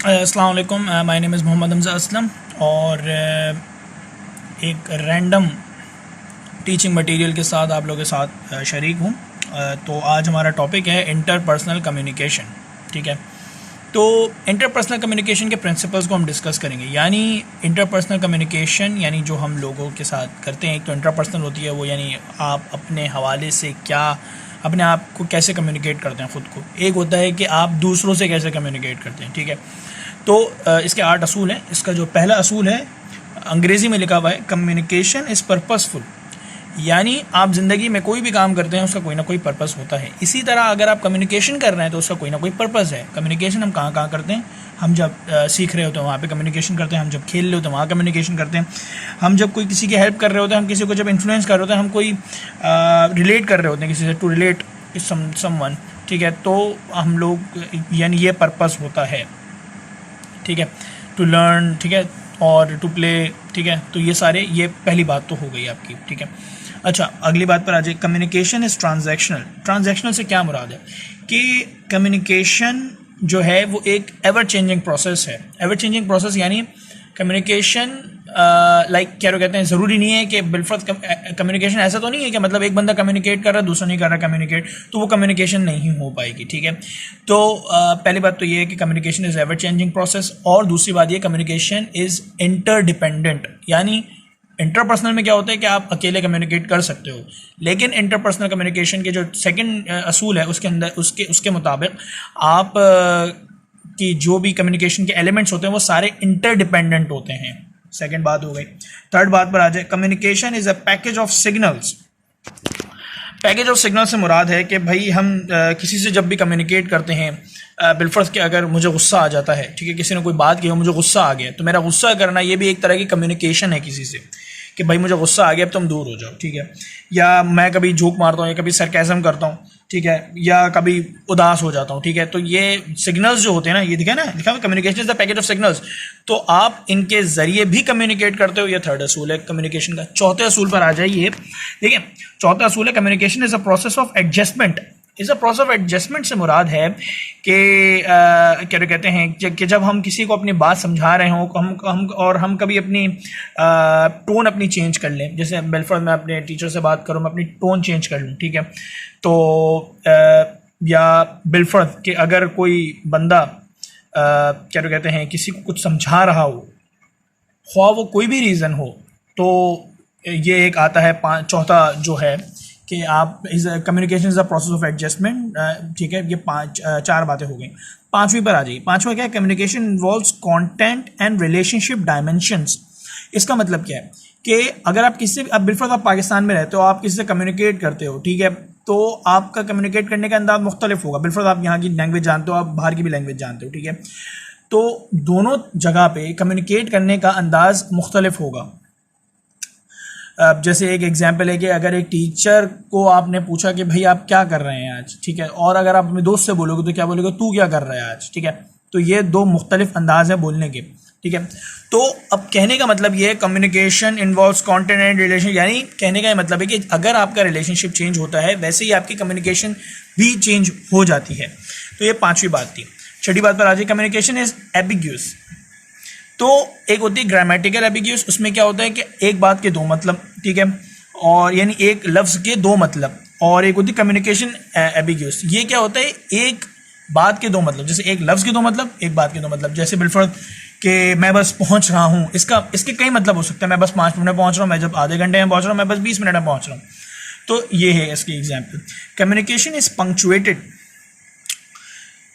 अस्सलाम वालेकुम, my name is Mohammad Hamza Aslam और एक रैंडम टीचिंग मटेरियल के साथ आप लोगों के साथ शरीक हूँ। तो आज हमारा टॉपिक है इंटरपर्सनल कम्युनिकेशन। ठीक है, तो इंटरपर्सनल कम्युनिकेशन के प्रिंसिपल्स को हम डिस्कस करेंगे। यानी इंटरपर्सनल कम्युनिकेशन यानी जो हम लोगों के साथ करते हैं, एक तो इंटरपर्सनल होती है वो, यानी आप अपने हवाले से क्या अपने आप को कैसे कम्युनिकेट करते हैं ख़ुद को। एक होता है कि आप दूसरों से कैसे कम्युनिकेट करते हैं। ठीक है, तो इसके 8 असूल हैं। इसका जो पहला असूल है अंग्रेज़ी में लिखा हुआ है, कम्युनिकेशन इज़ पर्पसफुल। यानी आप ज़िंदगी में कोई भी काम करते हैं उसका कोई ना कोई पर्पस होता है। इसी तरह अगर आप कम्युनिकेशन कर रहे हैं तो उसका कोई ना कोई पर्पस है। कम्युनिकेशन हम कहाँ कहाँ करते हैं? हम जब सीख रहे होते हैं वहाँ पे कम्युनिकेशन करते हैं, हम जब खेल रहे होते हैं वहाँ कम्युनिकेशन करते हैं, हम जब कोई किसी की हेल्प कर रहे होते हैं, हम किसी को जब इन्फ्लुएंस कर रहे होते हैं, हम कोई रिलेट कर रहे होते हैं किसी से, टू रिलेट समवन। ठीक है, तो हम लोग यानी ये पर्पस होता है। ठीक है, टू लर्न, ठीक है, और टू प्ले। ठीक है, तो ये सारे, ये पहली बात तो हो गई आपकी। ठीक है, अच्छा अगली बात पर आ जाए। Communication is transactional. ट्रांजैक्शनल से क्या मुराद है कि कम्युनिकेशन जो है वो एक एवर चेंजिंग प्रोसेस है। एवर चेंजिंग प्रोसेस यानी कम्युनिकेशन लाइक क्या कहते हैं, ज़रूरी नहीं है कि बिलफर्ज कम्युनिकेशन ऐसा तो नहीं है कि मतलब एक बंदा कम्युनिकेट कर रहा है दूसरा नहीं कर रहा कम्युनिकेट, तो वो कम्युनिकेशन नहीं हो पाएगी। ठीक है, तो पहली बात तो ये है कि communication is ever changing process, और दूसरी बात ये कम्युनिकेशन इज़ इंटरडिपेंडेंट। यानी इंटरपर्सनल में क्या होता है कि आप अकेले कम्युनिकेट कर सकते हो, लेकिन इंटरपर्सनल कम्युनिकेशन के जो सेकंड असूल है उसके अंदर उसके मुताबिक आप कि जो भी कम्युनिकेशन के एलिमेंट्स होते हैं वो सारे इंटरडिपेंडेंट होते हैं। सेकंड बात हो गई। थर्ड बात पर आ जाए। Communication is a package of signals. Package of signal से मुराद है कि भाई हम किसी से जब भी कम्युनिकेट करते हैं, बिलफर्ज के अगर मुझे गुस्सा आ जाता है, ठीक है, किसी ने कोई बात की हो, मुझे गुस्सा आ गया, तो मेरा गुस्सा करना ये भी एक तरह की कम्युनिकेशन है किसी से कि भाई मुझे गुस्सा आ गया अब तुम दूर हो जाओ। ठीक है, या मैं कभी जोक मारता हूँ या कभी सरकाज़म करता हूँ, ठीक है, या कभी उदास हो जाता हूँ। ठीक है, तो ये सिग्नल्स जो होते हैं ना, ये दिखा ना, लिखा हुआ communication is the package of signals, तो आप इनके ज़रिए भी कम्युनिकेट करते हो। ये थर्ड असूल है कम्युनिकेशन का। चौथे असूल पर आ जाइए। ठीक है, चौथा असूल है communication is a process of adjustment. इस प्रोसेस ऑफ एडजस्टमेंट से मुराद है कि क्या कहते हैं कि जब हम किसी को अपनी बात समझा रहे हों, हम कभी अपनी टोन अपनी चेंज कर लें। जैसे बेलफर्ड में अपने टीचर से बात करूँ, मैं अपनी टोन चेंज कर लूँ। ठीक है, तो या बिलफर्ड कि अगर कोई बंदा क्या कहते हैं किसी को कुछ समझा रहा हो, ख्वाह वो कोई भी रीज़न हो, तो ये एक आता है चौथा जो है कि आप communication is a process of adjustment. ठीक है, ये चार बातें हो गई। पांचवी पर आ जाइए। पांचवा क्या है? Communication involves content and relationship dimensions. इसका मतलब क्या है कि अगर आप किसी से, अब बिलफर्ज आप पाकिस्तान में रहते हो, आप किसी से कम्युनिकेट करते हो, ठीक है, तो आपका कम्युनिकेट करने का अंदाज मुख्तलिफ होगा। बिलफर्ज आप यहाँ की लैंग्वेज जानते हो, आप बाहर की भी लैंग्वेज जानते हो। ठीक है, तो दोनों जगह पे कम्युनिकेट करने का अंदाज मुख्तलिफ होगा। अब जैसे एक एग्जांपल है कि अगर एक टीचर को आपने पूछा कि भाई आप क्या कर रहे हैं आज, ठीक है, और अगर आप अपने दोस्त से बोलोगे तो क्या बोलोगे? तू क्या कर रहा है आज। ठीक है, तो ये दो मुख्तलिफ अंदाज हैं बोलने के। ठीक है, तो अब कहने का मतलब ये है communication involves content and relation, यानी कहने का ये मतलब है कि अगर आपका रिलेशनशिप चेंज होता है वैसे ही आपकी कम्युनिकेशन भी चेंज हो जाती है। तो ये पांचवी बात थी। छठी बात पर आ जाए। Communication is ambiguous. तो एक होती है ग्रामेटिकल एम्बिग्यूअस, उसमें क्या होता है कि एक बात के दो मतलब, ठीक है, और यानी एक लफ्ज़ के दो मतलब। और एक होती है कम्युनिकेशन एम्बिग्यूअस, ये क्या होता है? एक बात के दो मतलब, जैसे एक लफ्ज़ के दो मतलब, एक बात के दो मतलब। जैसे बिलफर्ज कि मैं बस पहुंच रहा हूँ, इसके कई मतलब हो सकते हैं। मैं बस 5 मिनट में पहुंच रहा हूँ, मैं जब आधे घंटे में पहुंच रहा हूँ, मैं बस 20 मिनट में पहुंच रहा हूँ। तो ये है इसकी एग्जाम्पल। Communication is punctuated.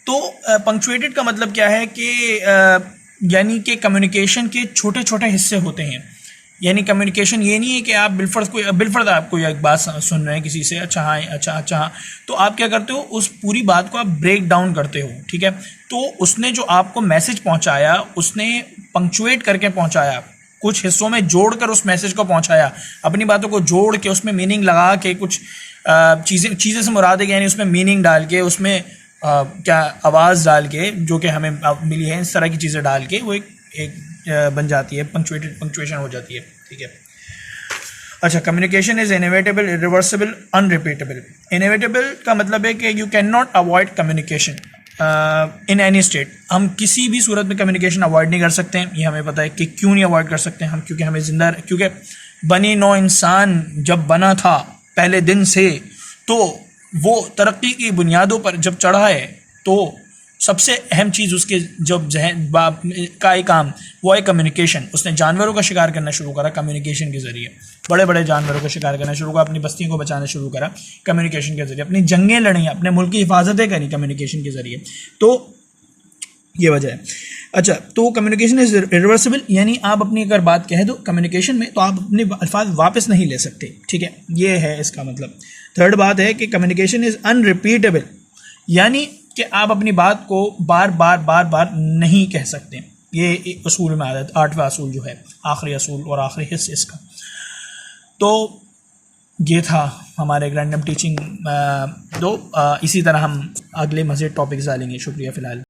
तो पंक्चुएटेड का मतलब क्या है कि यानी कि कम्युनिकेशन के छोटे छोटे हिस्से होते हैं। यानी कम्युनिकेशन ये नहीं है कि आप बिलफर्ज आपको एक बात सुन रहे हैं किसी से, अच्छा हाँ, अच्छा हाँ, तो आप क्या करते हो? उस पूरी बात को आप ब्रेक डाउन करते हो। ठीक है, तो उसने जो आपको मैसेज पहुंचाया उसने पंक्चुएट करके पहुंचाया, कुछ हिस्सों में जोड़कर उस मैसेज को पहुंचाया, अपनी बातों को जोड़ के उसमें मीनिंग लगा के, कुछ चीज़ें से मुराद है यानी उसमें मीनिंग डाल के, उसमें क्या आवाज़ डाल के जो कि हमें मिली है, इस तरह की चीज़ें डाल के वो एक बन जाती है, पंक्चुएशन हो जाती है। ठीक है, अच्छा, communication is inevitable, irreversible, unrepeatable. Inevitable का मतलब है कि you can not avoid communication. In any state, हम किसी भी सूरत में कम्युनिकेशन अवॉइड नहीं कर सकते हैं। ये हमें पता है कि क्यों नहीं अवॉइड कर सकते हैं हम, क्योंकि हमें क्योंकि बनी नौ इंसान जब बना था पहले दिन से, तो वो तरक्की की बुनियादों पर जब चढ़ा है, तो सबसे अहम चीज़ उसके जब जहन का एक काम वो है कम्युनिकेशन। उसने जानवरों का शिकार करना शुरू करा कम्युनिकेशन के ज़रिए, बड़े बड़े जानवरों का शिकार करना शुरू करा, अपनी बस्तियों को बचाना शुरू करा कम्युनिकेशन के ज़रिए, अपनी जंगें लड़ी, अपने मुल्क की हिफाजतें करी कम्युनिकेशन के ज़रिए। तो ये वजह है। अच्छा, तो कम्युनिकेशन इज़ इरिवर्सिबल, यानी आप अपनी अगर बात कह दो कम्युनिकेशन में तो आप अपने अल्फाज वापस नहीं ले सकते, ठीक है, ये है इसका मतलब। थर्ड बात है कि कम्युनिकेशन इज़ अनरिपीटेबल, यानी कि आप अपनी बात को बार बार नहीं कह सकते। ये असूल में आता है, 8वां असूल जो है, आखिरी असूल और आखिरी हिस्सा इसका। तो ये था हमारे एक रैंडम टीचिंग। इसी तरह हम अगले मज़ीद टॉपिक्स डालेंगे। शुक्रिया फ़िलहाल।